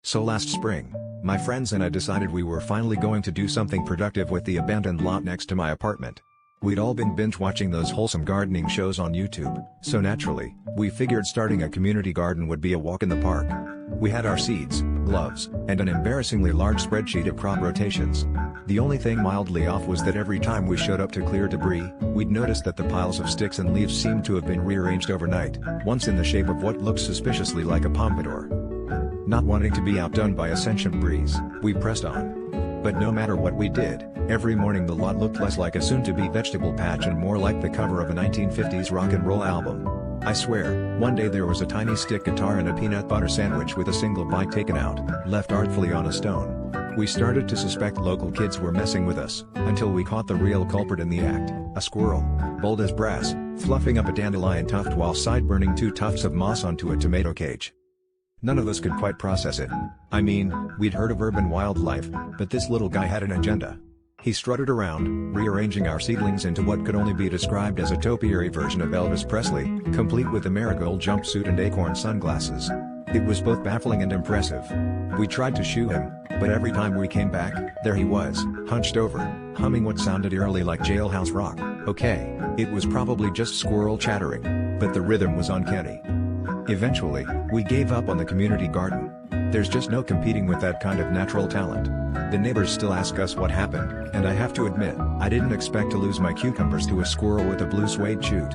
So last spring, my friends and I decided we were finally going to do something productive with the abandoned lot next to my apartment. We'd all been binge-watching those wholesome gardening shows on YouTube, so naturally, we figured starting a community garden would be a walk in the park. We had our seeds, gloves, and an embarrassingly large spreadsheet of crop rotations. The only thing mildly off was that every time we showed up to clear debris, we'd noticed that the piles of sticks and leaves seemed to have been rearranged overnight, once in the shape of what looked suspiciously like a pompadour. Not wanting to be outdone by a sentient breeze, we pressed on. But no matter what we did, every morning the lot looked less like a soon-to-be vegetable patch and more like the cover of a 1950s rock and roll album. I swear, one day there was a tiny stick guitar and a peanut butter sandwich with a single bite taken out, left artfully on a stone. We started to suspect local kids were messing with us, until we caught the real culprit in the act, a squirrel, bold as brass, fluffing up a dandelion tuft while side-burning 2 tufts of moss onto a tomato cage. None of us could quite process it. I mean, we'd heard of urban wildlife, but this little guy had an agenda. He strutted around, rearranging our seedlings into what could only be described as a topiary version of Elvis Presley, complete with a marigold jumpsuit and acorn sunglasses. It was both baffling and impressive. We tried to shoo him, but every time we came back, there he was, hunched over, humming what sounded eerily like jailhouse rock. Okay, it was probably just squirrel chattering, but the rhythm was uncanny. Eventually, we gave up on the community garden. There's just no competing with that kind of natural talent. The neighbors still ask us what happened, and I have to admit, I didn't expect to lose my cucumbers to a squirrel with a blue suede chute.